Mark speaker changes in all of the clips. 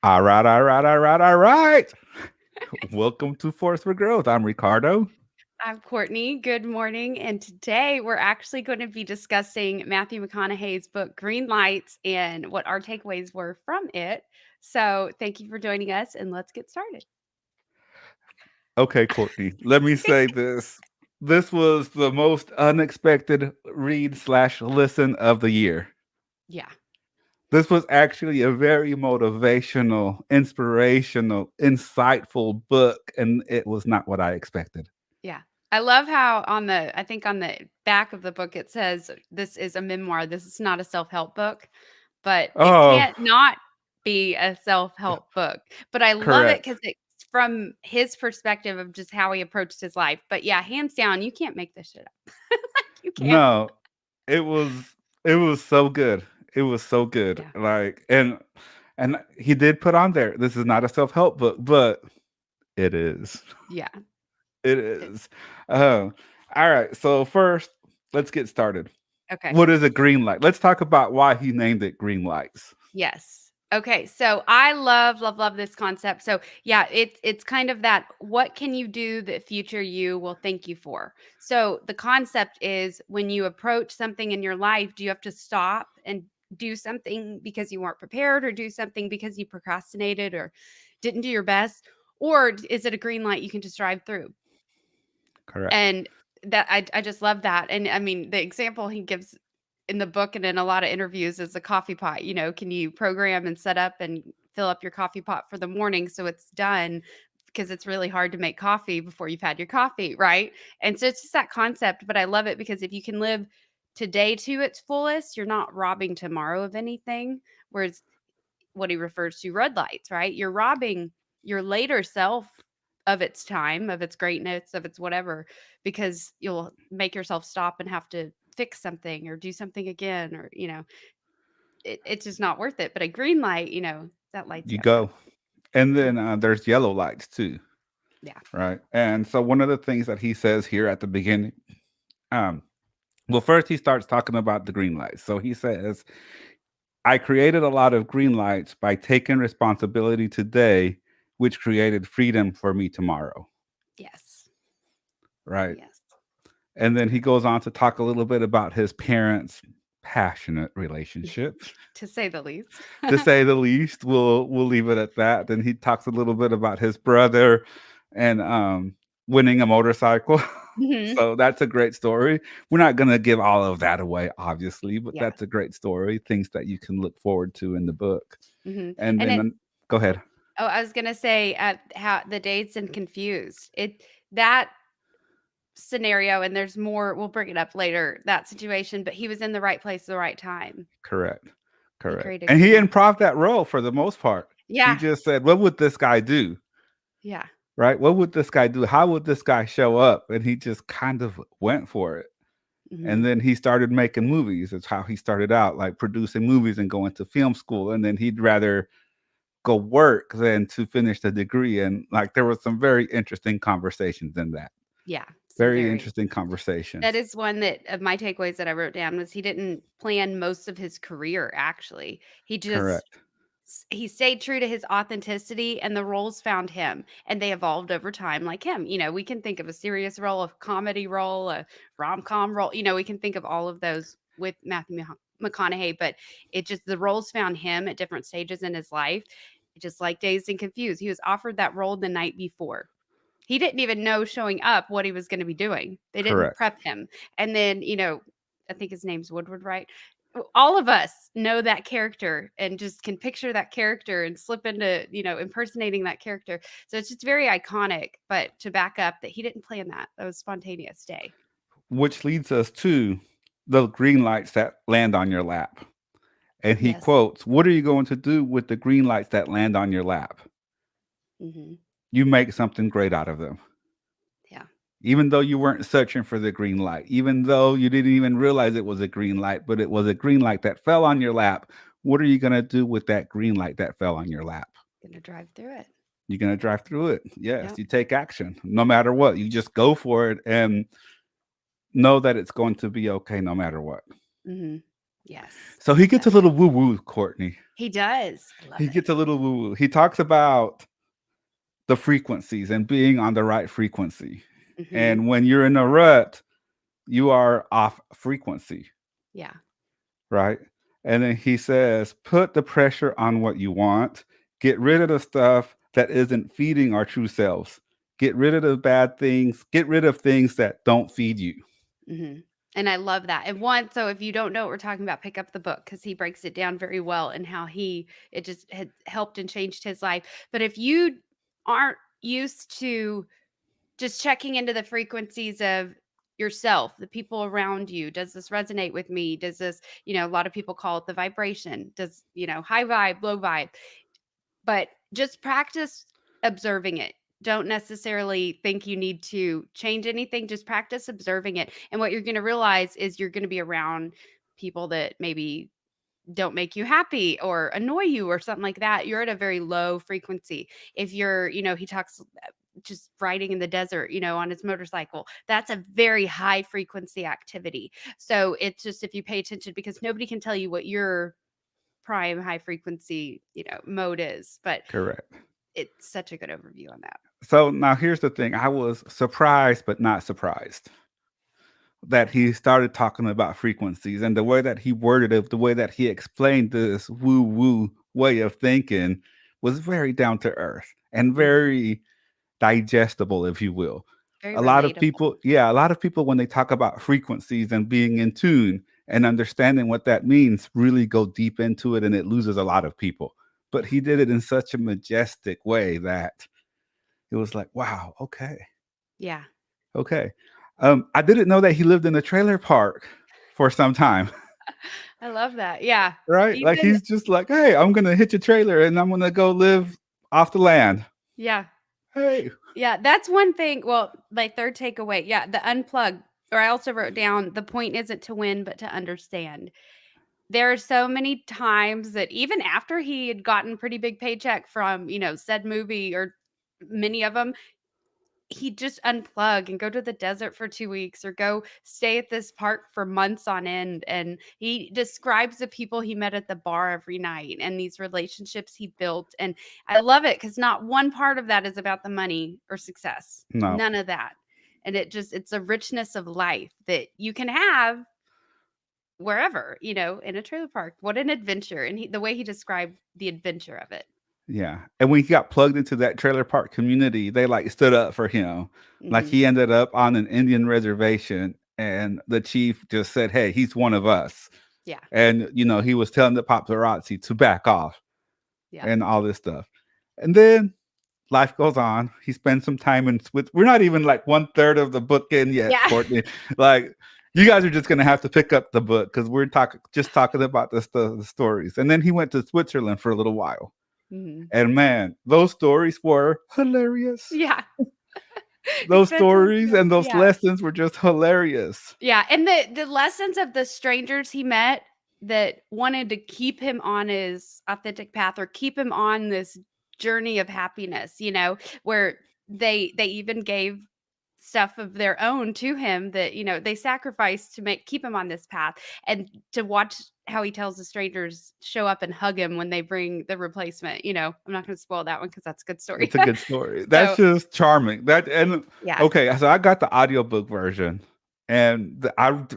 Speaker 1: All right, all right, all right, all right. Welcome to Force for Growth. I'm Ricardo.
Speaker 2: I'm Courtney. Good morning. And today we're actually going to be discussing Matthew McConaughey's book, Greenlights, and what our takeaways were from it. So thank you for joining us, and let's get started.
Speaker 1: Okay, Courtney, let me say this. This was the most unexpected read slash listen of the year.
Speaker 2: Yeah.
Speaker 1: This was actually a very motivational, inspirational, insightful book, and it was not what I expected.
Speaker 2: Yeah. I love how I think on the back of the book, it says this is a memoir. This is not a self help book, but it
Speaker 1: Oh,
Speaker 2: can't not be a self help book. But I love it
Speaker 1: correct.
Speaker 2: because it's from his perspective of just how he approached his life. But yeah, hands down, you can't make this shit up. You can't.
Speaker 1: No, it was it was so good. It was so good.
Speaker 2: Yeah.
Speaker 1: And he did put on there, this is not a self-help book, but it is.
Speaker 2: Yeah.
Speaker 1: It
Speaker 2: It
Speaker 1: is. Uh, all right. So first, let's get started.
Speaker 2: Okay.
Speaker 1: What is a green light? Let's talk about why he named it Green Lights.
Speaker 2: Yes. Okay, so I love, love, love this concept. So yeah, it's kind of that what can you do that future you will thank you for? So the concept is when you approach something in your life, do you have to stop and do something because you weren't prepared or do something because you procrastinated or didn't do your best? Or is it a green light you can just drive through?
Speaker 1: Correct.
Speaker 2: And that I just love that. And I mean, the example he gives in the book and in a lot of interviews is a coffee pot. Can you program and set up and fill up your coffee pot for the morning so it's done? Because it's really hard to make coffee before you've had your coffee, right? And so it's just that concept, but I love it because if you can live today to its fullest, you're not robbing tomorrow of anything. Whereas what he refers to red lights, right? You're robbing your later self of its time, of its greatness, of its whatever, because you'll make yourself stop and have to fix something or do something again, or, it's just not worth it. But a green light, that lights
Speaker 1: You
Speaker 2: you up real
Speaker 1: go. And
Speaker 2: quick.
Speaker 1: then there's yellow lights too,
Speaker 2: Yeah.
Speaker 1: right? And so one of the things that he says here at the beginning, um, well, first he starts talking about the green lights. So he says, I created a lot of green lights by taking responsibility today, which created freedom for me tomorrow.
Speaker 2: Yes.
Speaker 1: Right.
Speaker 2: Yes.
Speaker 1: And then he goes on to talk a little bit about his parents' passionate relationship,
Speaker 2: To say the least.
Speaker 1: to say the least. We'll leave it at that. Then he talks a little bit about his brother and winning a motorcycle.
Speaker 2: Hmm.
Speaker 1: So that's a great story. We're not gonna give all of that away, obviously, but
Speaker 2: Yeah.
Speaker 1: that's a great story. Things that you can look forward to in the book.
Speaker 2: Hmm.
Speaker 1: And
Speaker 2: And
Speaker 1: then
Speaker 2: it,
Speaker 1: go ahead.
Speaker 2: oh, I was gonna say how the dates and confused that scenario, and there's more, we'll bring it up later, that situation, but he was in the right place at the right time.
Speaker 1: Correct.
Speaker 2: He
Speaker 1: Correct.
Speaker 2: created
Speaker 1: And he
Speaker 2: green lights.
Speaker 1: improv that role for the most part. He
Speaker 2: Yeah.
Speaker 1: just said, "What would this guy do?"
Speaker 2: Yeah.
Speaker 1: Right? What would this guy do? How would this guy show up? And he just kind of went for it. And
Speaker 2: Mhm.
Speaker 1: then he started making movies. It's how he started out, like producing movies and going to film school. And then he'd rather go work than to finish the degree. And like there was some very interesting conversations in that.
Speaker 2: Yeah, some
Speaker 1: Very
Speaker 2: very
Speaker 1: interesting
Speaker 2: that
Speaker 1: conversations.
Speaker 2: is one that of my takeaways that I wrote down was he didn't plan most of his career, actually. He just
Speaker 1: Correct.
Speaker 2: he stayed true to his authenticity, and the roles found him, and they evolved over time like him. We can think of a serious role, a comedy role, a rom-com role. We can think of all of those with Matthew McConaughey, but it just the roles found him at different stages in his life. Just like Dazed and Confused, he was offered that role the night before. He didn't even know showing up what he was gonna be doing. They didn't
Speaker 1: Correct.
Speaker 2: prep him. And then, I think his name's Woodward, right? All of us know that character and just can picture that character and slip into, impersonating that character. So it's just very iconic, but to back up that he didn't plan that. That was spontaneous day.
Speaker 1: Which leads us to the green lights that land on your lap. And he
Speaker 2: Yes.
Speaker 1: quotes, "What are you going to do with the green lights that land on your lap?
Speaker 2: Mhm.
Speaker 1: You make something great out of them."
Speaker 2: Yeah.
Speaker 1: Even though you weren't searching for the green light, even though you didn't even realize it was a green light, but it was a green light that fell on your lap. What are you going to do with that green light that fell on your lap?
Speaker 2: Gonna drive through it.
Speaker 1: You're going to drive through it. Yes,
Speaker 2: Yep.
Speaker 1: you take action no matter what. You just go for it and know that it's going to be okay no matter what.
Speaker 2: Mhm. Yes.
Speaker 1: So he
Speaker 2: Love
Speaker 1: gets
Speaker 2: that.
Speaker 1: a little woo woo, Courtney.
Speaker 2: He does. I love
Speaker 1: He
Speaker 2: it.
Speaker 1: gets a little woo woo. He talks about the frequencies and being on the right frequency.
Speaker 2: Hmm.
Speaker 1: And when you're in a rut, you are off frequency,
Speaker 2: Yeah.
Speaker 1: right? And then he says, put the pressure on what you want, get rid of the stuff that isn't feeding our true selves, get rid of the bad things, get rid of things that don't feed you.
Speaker 2: Hmm. And I love that. And one, so if you don't know what we're talking about, pick up the book because he breaks it down very well and how it just had helped and changed his life. But if you aren't used to just checking into the frequencies of yourself, the people around you, does this resonate with me? Does this, a lot of people call it the vibration. Does, high vibe, low vibe, but just practice observing it. Don't necessarily think you need to change anything. Just practice observing it. And what you're going to realize is you're going to be around people that maybe don't make you happy or annoy you or something like that. You're at a very low frequency. If you're, he talks just riding in the desert, on his motorcycle, that's a very high frequency activity. So it's just if you pay attention, because nobody can tell you what your prime high frequency, mode is, but
Speaker 1: Correct.
Speaker 2: it's such a good overview on that.
Speaker 1: So now here's the thing. I was surprised, but not surprised that he started talking about frequencies and the way that he worded it, the way that he explained this woo woo way of thinking was very down to earth and
Speaker 2: Mhm.
Speaker 1: very digestible, if you will.
Speaker 2: Very
Speaker 1: A lot of
Speaker 2: relatable.
Speaker 1: people, yeah, a lot of people, when they talk about frequencies and being in tune and understanding what that means, really go deep into it and it loses a lot of people. But he did it in such a majestic way that it was like, wow, okay,
Speaker 2: Yeah.
Speaker 1: okay. I didn't know that he lived in a trailer park for some time,
Speaker 2: I love that. Yeah.
Speaker 1: right? Like
Speaker 2: Even
Speaker 1: he's just like, hey, I'm gonna hitch a trailer and I'm gonna go live off the land.
Speaker 2: yeah.
Speaker 1: Hey,
Speaker 2: Yeah, that's one thing. Well, my third takeaway. Yeah, the unplug. Or I also wrote down the point isn't to win, but to understand. There are so many times that even after he had gotten pretty big paycheck from, said movie or many of them, he'd just unplug and go to the desert for 2 weeks or go stay at this park for months on end, and he describes the people he met at the bar every night and these relationships he built, and I love it because not one part of that is about the money or success.
Speaker 1: no,
Speaker 2: None of that. And it's a richness of life that you can have wherever, in a trailer park. What an adventure. And the way he described the adventure of it.
Speaker 1: yeah. And when he got plugged into that trailer park community, they like stood up for him. Like
Speaker 2: Mhm.
Speaker 1: he ended up on an Indian reservation and the chief just said, hey, he's one of us.
Speaker 2: Yeah.
Speaker 1: And, he was telling the paparazzi to back off
Speaker 2: Yeah.
Speaker 1: and all this stuff. And then life goes on. He spends some time in with. We're not even like 1/3 of the book in yet,
Speaker 2: Yeah.
Speaker 1: Courtney. Like you guys are just gonna have to pick up the book because we're talking about the stories. And then he went to Switzerland for a little while.
Speaker 2: Mhm.
Speaker 1: And man, those stories were hilarious.
Speaker 2: Yeah.
Speaker 1: Those
Speaker 2: Especially
Speaker 1: stories and those
Speaker 2: yeah.
Speaker 1: lessons were just hilarious.
Speaker 2: Yeah, and the lessons of the strangers he met that wanted to keep him on his authentic path or keep him on this journey of happiness, where they even gave stuff of their own to him that, they sacrificed to keep him on this path, and to watch how he tells the strangers show up and hug him when they bring the replacement, I'm not gonna spoil that one because that's a good story.
Speaker 1: It's a good story. That's
Speaker 2: So,
Speaker 1: just charming. That and
Speaker 2: yeah.
Speaker 1: okay, so I got the audiobook version. And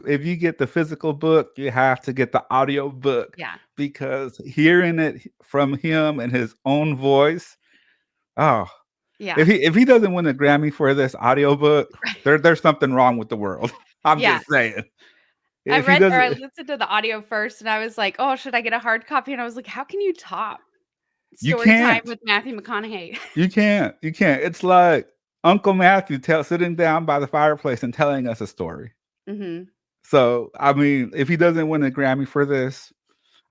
Speaker 1: if you get the physical book, you have to get the audio book
Speaker 2: Yeah.
Speaker 1: because hearing it from him and his own voice, oh,
Speaker 2: Yeah.
Speaker 1: if he doesn't win a Grammy for this audiobook, there's something wrong with the world. I'm
Speaker 2: Yeah.
Speaker 1: just saying.
Speaker 2: I
Speaker 1: If he
Speaker 2: read or I
Speaker 1: doesn't,
Speaker 2: listened to the audio first, and I was like, "Oh, should I get a hard copy?" And I was like, "How can you top
Speaker 1: you
Speaker 2: story time
Speaker 1: can't.
Speaker 2: with Matthew McConaughey?"
Speaker 1: You can't. You can't. It's like Uncle Matthew sitting down by the fireplace and telling us a story.
Speaker 2: Mhm.
Speaker 1: So, I mean, if he doesn't win a Grammy for this,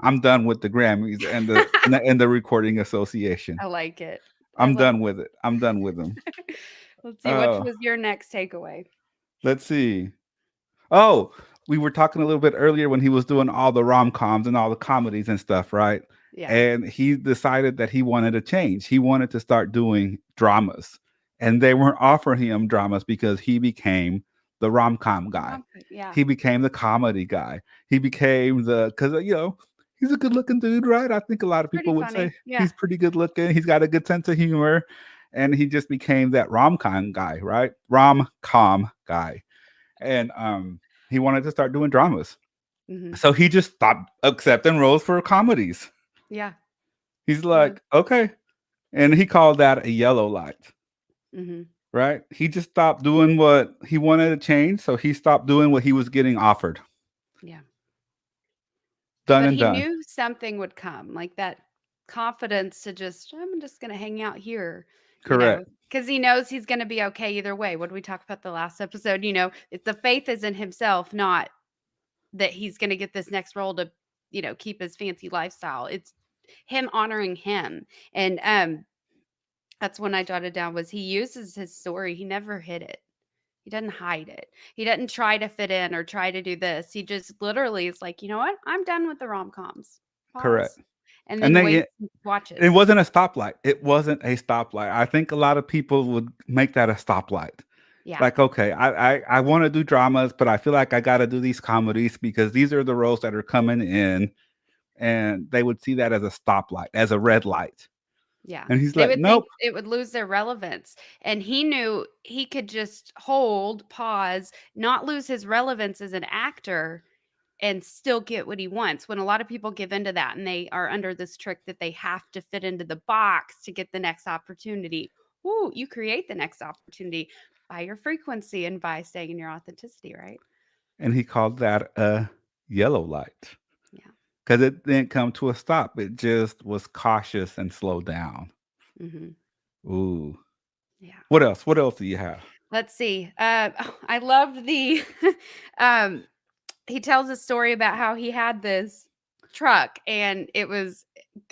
Speaker 1: I'm done with the Grammys and the Recording Association.
Speaker 2: I like it. I
Speaker 1: I'm
Speaker 2: love
Speaker 1: done with it. I'm done with them.
Speaker 2: Let's see, which
Speaker 1: Uh,
Speaker 2: was your next takeaway?
Speaker 1: let's see. Oh, we were talking a little bit earlier when he was doing all the rom-coms and all the comedies and stuff, right?
Speaker 2: Yeah.
Speaker 1: And he decided that he wanted to change. He wanted to start doing dramas. And they weren't offering him dramas because he became the rom-com
Speaker 2: The
Speaker 1: guy.
Speaker 2: rom com, yeah.
Speaker 1: He became the comedy guy. He became the because he's a good looking dude, right? I think a lot of
Speaker 2: Pretty
Speaker 1: people would say
Speaker 2: funny. Yeah.
Speaker 1: he's pretty good looking. He's got a good sense of humor, and he just became that rom-com guy, right? Rom-com guy, and he wanted to start doing dramas.
Speaker 2: Mhm.
Speaker 1: So he just stopped accepting roles for comedies.
Speaker 2: Yeah.
Speaker 1: He's
Speaker 2: Yeah.
Speaker 1: like, okay, and he called that a yellow light.
Speaker 2: Mhm.
Speaker 1: Right? He just stopped doing what he wanted to change, so he stopped doing what he was getting offered.
Speaker 2: Yeah.
Speaker 1: Done
Speaker 2: But
Speaker 1: and
Speaker 2: he
Speaker 1: done.
Speaker 2: knew something would come, like that confidence to just, "I'm just gonna hang out here,"
Speaker 1: Correct.
Speaker 2: because he knows he's gonna be okay either way. What did we talk about the last episode? It's the faith is in himself, not that he's gonna get this next role to, keep his fancy lifestyle. It's him honoring him. And, that's when I jotted down was he uses his story, he never hid it. He doesn't hide it. He doesn't try to fit in or try to do this. He just literally is like, "You know what? I'm done with the rom-coms.
Speaker 1: Correct.
Speaker 2: Pause." And
Speaker 1: And
Speaker 2: then
Speaker 1: they
Speaker 2: waits
Speaker 1: it,
Speaker 2: and
Speaker 1: it
Speaker 2: watches.
Speaker 1: wasn't a stoplight. It wasn't a stoplight. I think a lot of people would make that a stoplight.
Speaker 2: Yeah.
Speaker 1: Like, okay, I want to do dramas, but I feel like I got to do these comedies because these are the roles that are coming in, and they would see that as a stoplight, as a red light.
Speaker 2: Yeah.
Speaker 1: And he's
Speaker 2: They
Speaker 1: like,
Speaker 2: would think
Speaker 1: nope.
Speaker 2: it would lose their relevance. And he knew he could just hold, pause, not lose his relevance as an actor and still get what he wants. When a lot of people give into that and they are under this trick that they have to fit into the box to get the next opportunity. Ooh, you create the next opportunity by your frequency and by staying in your authenticity, right?
Speaker 1: And he called that a yellow light
Speaker 2: Yeah.
Speaker 1: because it didn't come to a stop. It just was cautious and slowed down.
Speaker 2: Hmm.
Speaker 1: Ooh.
Speaker 2: Yeah.
Speaker 1: What else? What else do you have?
Speaker 2: Let's see. I loved the um he tells a story about how he had this truck and it was,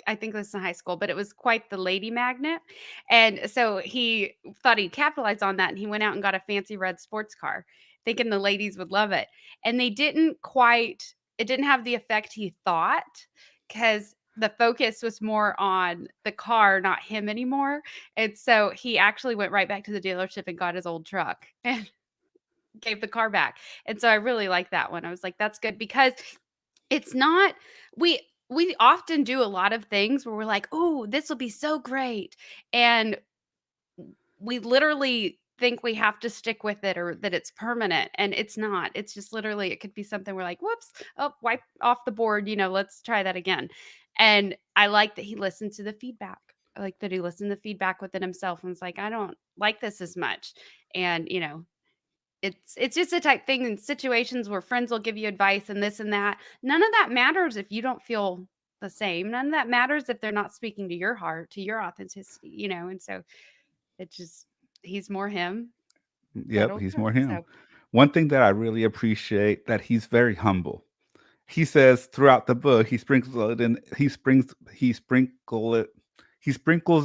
Speaker 2: I think this was in high school, but it was quite the lady magnet. And so he thought he'd capitalize on that and he went out and got a fancy red sports car, thinking the ladies would love it. And they didn't quite, it didn't have the effect he thought because the focus was more on the car, not him anymore. And so he actually went right back to the dealership and got his old truck and gave the car back. And so I really like that one. I was like, that's good because it's not we we often do a lot of things where we're like, "Oh, this will be so great." And we literally think we have to stick with it or that it's permanent and it's not. It's just literally it could be something we're like, "Whoops, oh, wipe off the board, let's try that again." And I like that he listened to the feedback. I like that he listened to the feedback within himself and was like, "I don't like this as much." And, it's just a type thing in situations where friends will give you advice and this and that. None of that matters if you don't feel the same. None of that matters if they're not speaking to your heart, to your authenticity, and so it just he's more him,
Speaker 1: Yep,
Speaker 2: little
Speaker 1: he's
Speaker 2: truck.
Speaker 1: more him.
Speaker 2: So
Speaker 1: One thing that I really appreciate that he's very humble. He says throughout the book, he sprinkles it in. He sprinkles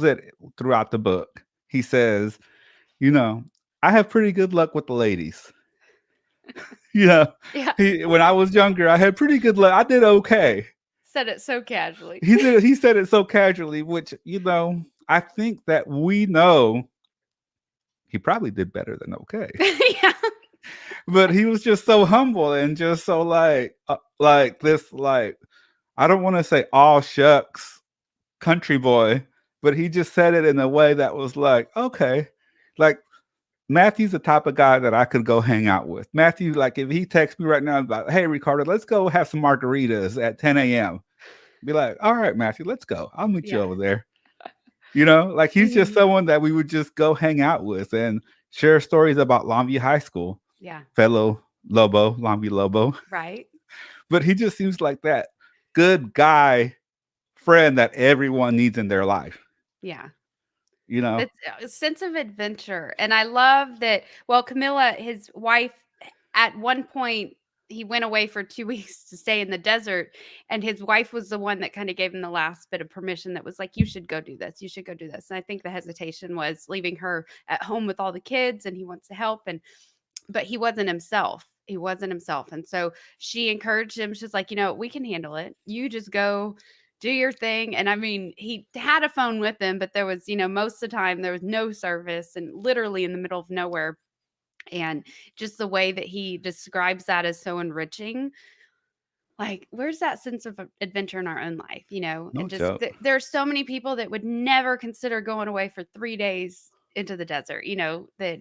Speaker 1: it throughout the book. He says, you know, I have pretty good luck with the ladies. You know,
Speaker 2: yeah,
Speaker 1: when I was younger, I had pretty good luck. I did okay.
Speaker 2: said it so casually.
Speaker 1: He said it so casually, which I think that we know he probably did better than okay.
Speaker 2: yeah.
Speaker 1: But he was just so humble and just so like this I don't want to say all shucks country boy, but he just said it in a way that was like, okay, like Matthew's the type of guy that I could go hang out with. Matthew, like if he texts me right now about, hey Ricardo, let's go have some margaritas at 10 a.m. Be like, all right, Matthew, let's go. I'll meet you
Speaker 2: Yeah.
Speaker 1: over there. Like he's just
Speaker 2: Mhm.
Speaker 1: someone that we would just go hang out with and share stories about Longview High School,
Speaker 2: Yeah.
Speaker 1: fellow Lobo, Longview Lobo.
Speaker 2: Right.
Speaker 1: But he just seems like that good guy friend that everyone needs in their life,
Speaker 2: Yeah.
Speaker 1: you know?
Speaker 2: It's a sense of adventure, and I love that well, Camilla, his wife, at one point, he went away for 2 weeks to stay in the desert, and his wife was the one that kinda gave him the last bit of permission that was like, "You should go do this, you should go do this," and I think the hesitation was leaving her at home with all the kids, and he wants to help, but he wasn't himself. He wasn't himself. And so she encouraged him. She's like, we can handle it. You just go do your thing. And I mean, he had a phone with him, but there was, most of the time there was no service and literally in the middle of nowhere. And just the way that he describes that as so enriching, like, where's that sense of adventure in our own life,
Speaker 1: No
Speaker 2: and just
Speaker 1: joke.
Speaker 2: there are so many people that would never consider going away for 3 days into the desert, that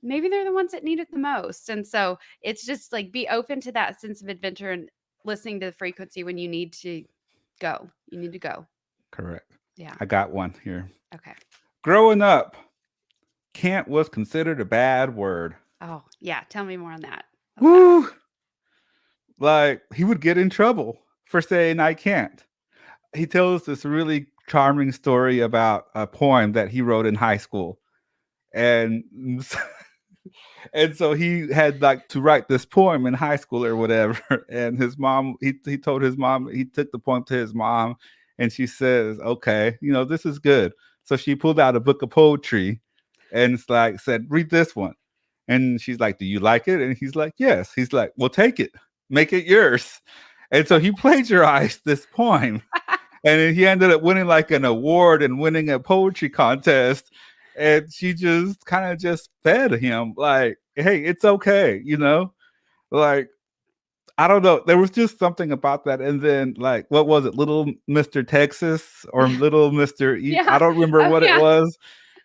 Speaker 2: maybe they're the ones that need it the most. And so it's just like, be open to that sense of adventure and listening to the frequency when you need to go. You need to go.
Speaker 1: Correct.
Speaker 2: Yeah.
Speaker 1: I got one here.
Speaker 2: Okay.
Speaker 1: Growing up, can't was considered a bad word.
Speaker 2: Oh, yeah. Tell me more on that. What's that?
Speaker 1: Woo! Like he would get in trouble for saying I can't. He tells this really charming story about a poem that he wrote in high school. And and so he had like to write this poem in high school or whatever. And his mom, he told his mom, he took the poem to his mom, and she says, okay, this is good. So she pulled out a book of poetry and it's like said, read this one. And she's like, do you like it? And he's like, yes. He's like, well, take it, make it yours. And so he plagiarized this poem. And then he ended up winning like an award and winning a poetry contest. And she just kind of just fed him like, hey, it's okay, Like, I don't know. There was just something about that. And then like, what was it? Little Mr. Texas or
Speaker 2: Yeah.
Speaker 1: Little Mr. I
Speaker 2: Yeah.
Speaker 1: don't remember
Speaker 2: Oh,
Speaker 1: what it
Speaker 2: yeah.
Speaker 1: was.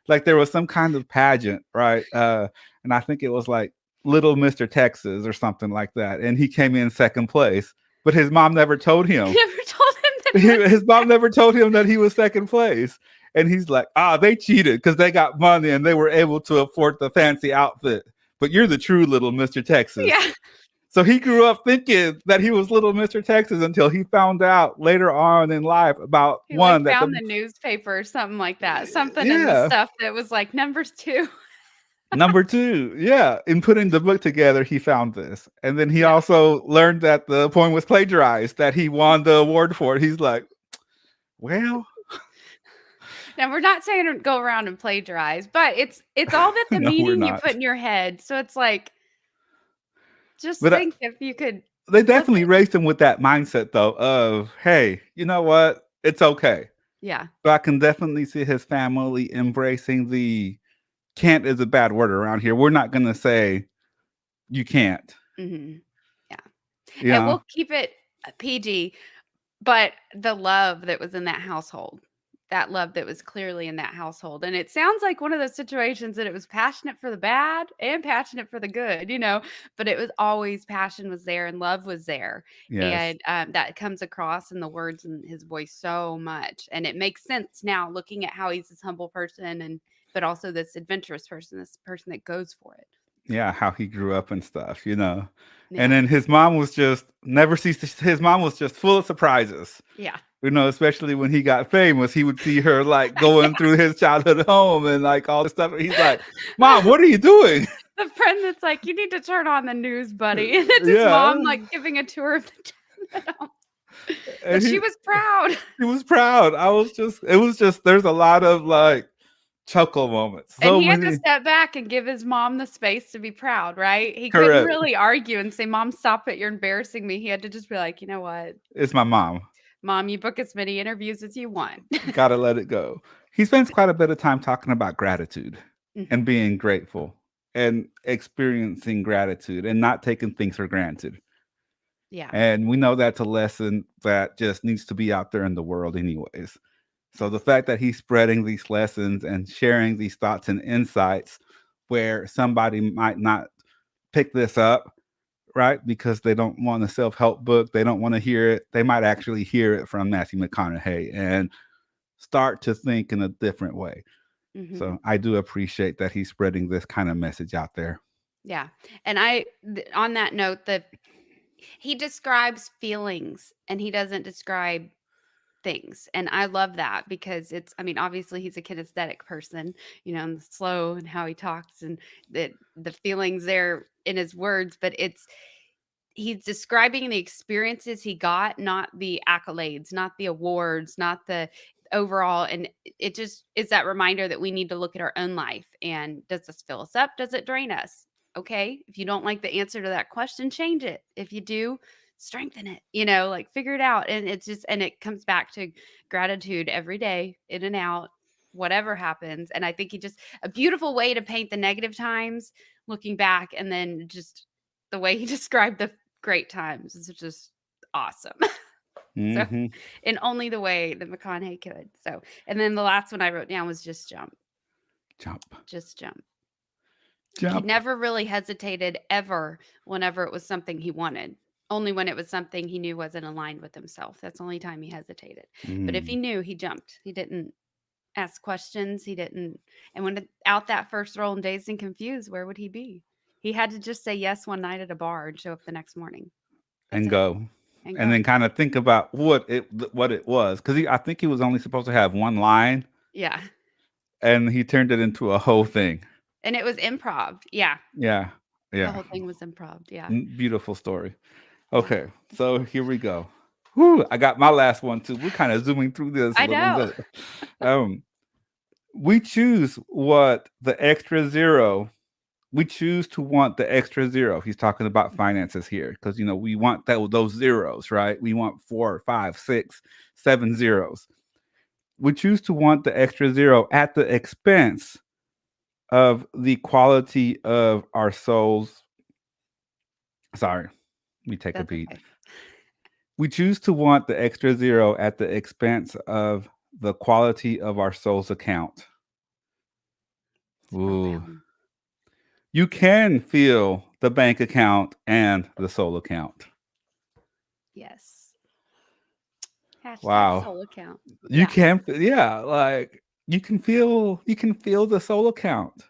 Speaker 1: Like there was some kind of pageant, right? And I think it was like Little Mr. Texas or something like that. And he came in second place, but his mom never told
Speaker 2: I
Speaker 1: him.
Speaker 2: never told him that he was.
Speaker 1: His mom never told him that he was second place. And he's like, they cheated because they got money and they were able to afford the fancy outfit. But you're the true Little Mr. Texas.
Speaker 2: Yeah.
Speaker 1: So he grew up thinking that he was Little Mr. Texas until he found out later on in life about
Speaker 2: He like
Speaker 1: one that
Speaker 2: found the newspaper or something like that. Something in the
Speaker 1: yeah,
Speaker 2: stuff that was like numbers 2.
Speaker 1: number two, yeah. In putting the book together, he found this. And then he
Speaker 2: Yeah.
Speaker 1: also learned that the poem was plagiarized, that he won the award for it. He's like, well,
Speaker 2: Now we're not saying to go around and plagiarize, but it's all that the
Speaker 1: no, we're
Speaker 2: meaning you
Speaker 1: not.
Speaker 2: put in your head. So it's like, just
Speaker 1: But
Speaker 2: think if you could
Speaker 1: they
Speaker 2: flip
Speaker 1: definitely
Speaker 2: it.
Speaker 1: raised him with that mindset, though, of, hey, you know what? It's okay.
Speaker 2: Yeah.
Speaker 1: So I can definitely see his family embracing the can't is a bad word around here. We're not going to say you can't.
Speaker 2: Hmm. Yeah. And
Speaker 1: Yeah.
Speaker 2: we'll keep it PG, but the love that was in that household, that love that was clearly in that household. And it sounds like one of those situations that it was passionate for the bad and passionate for the good, but it was always passion was there and love was there.
Speaker 1: Yes.
Speaker 2: And that comes across in the words and his voice so much. And it makes sense now looking at how he's this humble person but also this adventurous person, this person that goes for it.
Speaker 1: Yeah, how he grew up and stuff. And
Speaker 2: Yeah.
Speaker 1: then his mom was just never ceased. His mom was just full of surprises.
Speaker 2: Yeah.
Speaker 1: Especially when he got famous, he would see her like going through his childhood home and like all this stuff. And he's like, "Mom, what are you doing?"
Speaker 2: The friend that's like, "You need to turn on the news, buddy." And it's his
Speaker 1: Yeah,
Speaker 2: mom, like, giving a tour of the town.
Speaker 1: and
Speaker 2: But she was proud.
Speaker 1: he was proud. It was just. There's a lot of like chuckle moments.
Speaker 2: And
Speaker 1: So
Speaker 2: he had to
Speaker 1: many.
Speaker 2: step back and give his mom the space to be proud, right? He couldn't
Speaker 1: Correct.
Speaker 2: really argue and say, "Mom, stop it. You're embarrassing me." He had to just be like, "You know what?
Speaker 1: It's my mom.
Speaker 2: Mom, you book as many interviews as you want."
Speaker 1: Gotta let it go. He spends quite a bit of time talking about gratitude and
Speaker 2: Mhm.
Speaker 1: being grateful and experiencing gratitude and not taking things for granted.
Speaker 2: Yeah.
Speaker 1: And we know that's a lesson that just needs to be out there in the world, anyways. So the
Speaker 2: Yes.
Speaker 1: fact that he's spreading these lessons and sharing these thoughts and insights where somebody might not pick this up, right? Because they don't want a self-help book, they don't want to hear it. They might actually hear it from Matthew McConaughey and start to think in a different way.
Speaker 2: Mhm.
Speaker 1: So I do appreciate that he's spreading this kind of message out there.
Speaker 2: Yeah. And on that note, he describes feelings and he doesn't describe things. And I love that because obviously he's a kinesthetic person, and slow and how he talks and the feelings there in his words, but he's describing the experiences he got, not the accolades, not the awards, not the overall. And it just is that reminder that we need to look at our own life. And does this fill us up? Does it drain us? Okay. If you don't like the answer to that question, change it. If you do, strengthen it, like figure it out. And it comes back to gratitude every day, in and out, whatever happens. And I think he just a beautiful way to paint the negative times looking back, and then just the way he described the great times is just awesome. So,
Speaker 1: Hmm.
Speaker 2: in only the way that McConaughey could. So, and then the last one I wrote down was just jump,
Speaker 1: Jump,
Speaker 2: just jump. He
Speaker 1: jump.
Speaker 2: never really hesitated ever whenever it was something he wanted. Only when it was something he knew wasn't aligned with himself. That's the only time he hesitated. But if he
Speaker 1: Mm.
Speaker 2: knew, he jumped. He didn't ask questions. He didn't. And when out that first role in Dazed and Confused, where would he be? He had to just say yes one night at a bar and show up the next morning. That's
Speaker 1: And
Speaker 2: it.
Speaker 1: go.
Speaker 2: And
Speaker 1: And
Speaker 2: go.
Speaker 1: then kind of think about what it was, because I think he was only supposed to have one line,
Speaker 2: Yeah.
Speaker 1: and he turned it into a whole thing.
Speaker 2: And it was improv. Yeah.
Speaker 1: Yeah,
Speaker 2: The
Speaker 1: yeah.
Speaker 2: whole thing was improv. Yeah.
Speaker 1: Beautiful story.
Speaker 2: Yeah.
Speaker 1: Okay, so here we go. Whew, I got my last one too. We're kind of zooming through this a
Speaker 2: I
Speaker 1: little
Speaker 2: know.
Speaker 1: bit. Um, we choose what the extra zero. We choose to want the extra zero. He's talking about finances here because we want those zeros, right? We want 4, 5, 6, 7 zeros. We choose to want the extra zero at the expense of the quality of our souls. Sorry, let me take a
Speaker 2: That's
Speaker 1: beat.
Speaker 2: okay.
Speaker 1: We choose to want the extra zero at the expense of the quality of our soul's account.
Speaker 2: It's
Speaker 1: Ooh.
Speaker 2: profound.
Speaker 1: You can feel the bank account and the soul account.
Speaker 2: Yes. Hashtag
Speaker 1: Wow.
Speaker 2: soul account.
Speaker 1: You
Speaker 2: Yeah.
Speaker 1: can, yeah, like you can feel the soul account.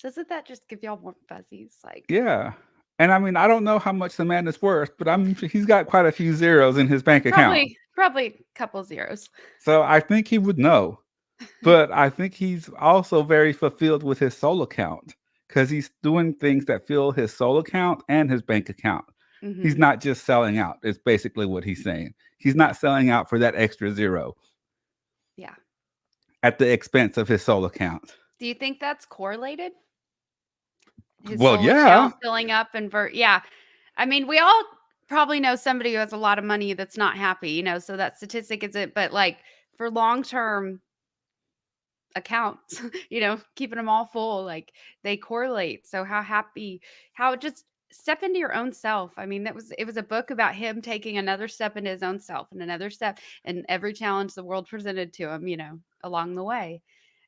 Speaker 2: Doesn't that just give y'all more fuzzies? Like
Speaker 1: Yeah. And I mean, I don't know how much the man is worth, but he's got quite a few zeros in his bank account.
Speaker 2: probably a couple zeros.
Speaker 1: So I think he would know. But I think he's also very fulfilled with his soul account because he's doing things that fill his soul account and his bank account. He's
Speaker 2: Hmm.
Speaker 1: not just selling out. It's basically what he's saying. He's
Speaker 2: Yeah.
Speaker 1: not selling out for that extra zero
Speaker 2: Yeah.
Speaker 1: at the expense of his soul account.
Speaker 2: Do you think that's correlated? His
Speaker 1: Well,
Speaker 2: soul
Speaker 1: yeah.
Speaker 2: account filling up and yeah. I mean, we all probably know somebody who has a lot of money that's not happy, so that statistic isn't, but like for long-term accounts, keeping them all full, like they correlate. So how just step into your own self. I mean, it was a book about him taking another step into his own self and another step and every challenge the world presented to him, along the way.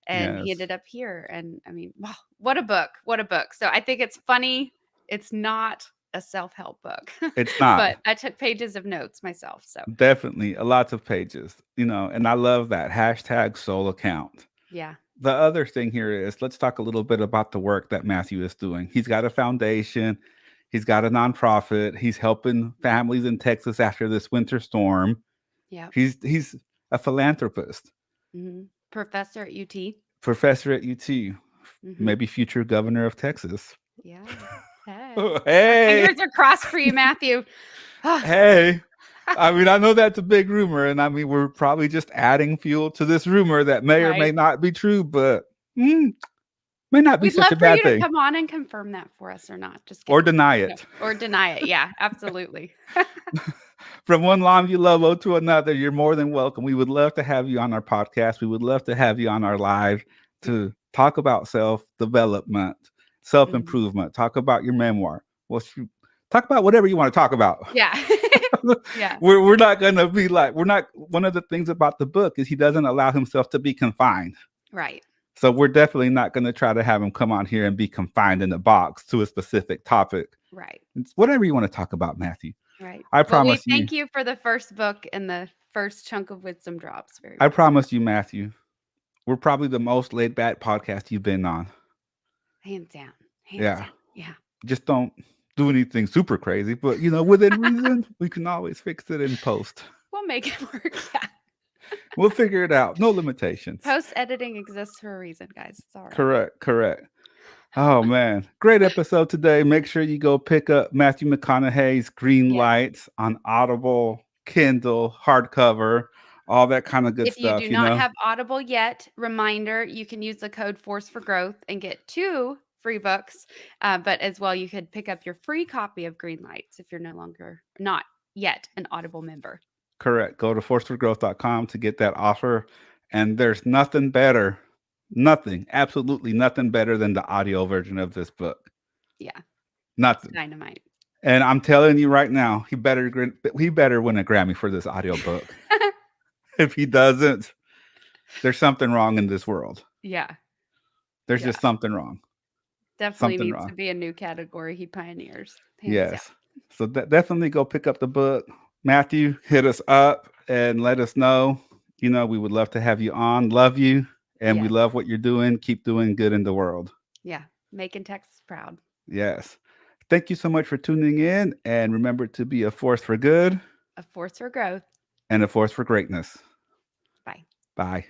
Speaker 2: And he
Speaker 1: Yes.
Speaker 2: ended up here. And I mean, wow, what a book. What a book. So I think it's funny. It's not a self-help book,
Speaker 1: It's not.
Speaker 2: but I took pages of notes myself. So
Speaker 1: Definitely a lots of pages, and I love that hashtag soul account.
Speaker 2: yeah.
Speaker 1: The other thing here is let's talk a little bit about the work that Matthew is doing. He's got a foundation, he's got a nonprofit, he's helping families in Texas after this winter storm.
Speaker 2: Yeah.
Speaker 1: He's a philanthropist,
Speaker 2: Professor at UT.
Speaker 1: professor at UT,
Speaker 2: Hmm.
Speaker 1: maybe future governor of Texas.
Speaker 2: Yeah. Hey. Our
Speaker 1: Hey,
Speaker 2: fingers are crossed for you, Matthew.
Speaker 1: hey. I mean, I know that's a big rumor, and I mean, we're probably just adding fuel to this rumor that may or may
Speaker 2: Right.
Speaker 1: not be true, but may not be
Speaker 2: We'd
Speaker 1: such
Speaker 2: love
Speaker 1: a
Speaker 2: for
Speaker 1: bad
Speaker 2: you to
Speaker 1: thing.
Speaker 2: come on and confirm that for us or not. Just
Speaker 1: Or
Speaker 2: kidding.
Speaker 1: deny
Speaker 2: No.
Speaker 1: it.
Speaker 2: Or deny it. Yeah, absolutely.
Speaker 1: From one Longview Lovo to another, you're more than welcome. We would love to have you on our podcast. We would love to have you on our live to talk about self-development,
Speaker 2: Mhm.
Speaker 1: self-improvement, talk about your memoir. Well, talk about whatever you want to talk about.
Speaker 2: Yeah. Yeah.
Speaker 1: We're not going to be like, we're not, one of the things about the book is he doesn't allow himself to be confined.
Speaker 2: Right.
Speaker 1: So we're definitely not going to try to have him come on here and be confined in a box to a specific topic.
Speaker 2: Right.
Speaker 1: It's whatever you want to talk about, Matthew.
Speaker 2: Right.
Speaker 1: I
Speaker 2: Well, we
Speaker 1: promise you.
Speaker 2: thank you for the first book and the first chunk of wisdom drops. Very
Speaker 1: I
Speaker 2: much.
Speaker 1: promise you, Matthew. We're probably the most laid back podcast you've been on.
Speaker 2: Hands down. Hands
Speaker 1: Yeah.
Speaker 2: down. Yeah.
Speaker 1: Just don't do anything super crazy, but within reason, we can always fix it in post.
Speaker 2: We'll make it work. Yeah.
Speaker 1: We'll figure it out. No limitations.
Speaker 2: Post editing exists for a reason, guys. It's all right.
Speaker 1: Correct. Oh man, great episode today. Make sure you go pick up Matthew McConaughey's Greenlights on Audible, Kindle, hardcover, all that kind of good
Speaker 2: If you
Speaker 1: stuff.
Speaker 2: do not have Audible yet, reminder, you can use the code Force for Growth and get 2 free books. But as well, you could pick up your free copy of Greenlights if you're not yet an Audible member.
Speaker 1: Correct. Go to forceforgrowth.com to get that offer. And there's absolutely nothing better than the audio version of this book.
Speaker 2: Yeah, it's
Speaker 1: Nothing.
Speaker 2: dynamite.
Speaker 1: And I'm telling you right now, he better win a Grammy for this audiobook. If he doesn't, there's something wrong in this world.
Speaker 2: Yeah,
Speaker 1: There's
Speaker 2: yeah.
Speaker 1: just something wrong.
Speaker 2: Definitely
Speaker 1: Something
Speaker 2: needs
Speaker 1: wrong.
Speaker 2: to be a new category he pioneers, hands down.
Speaker 1: Yes. So definitely go pick up the book. Matthew, hit us up and let us know. We would love to have you on. Love you. And we
Speaker 2: Yes.
Speaker 1: love what you're doing. Keep doing good in the world.
Speaker 2: Yeah, making Texas proud.
Speaker 1: Yes. Thank you so much for tuning in. And remember to be a force for good
Speaker 2: A force for growth.
Speaker 1: and a force for greatness.
Speaker 2: Bye.
Speaker 1: Bye.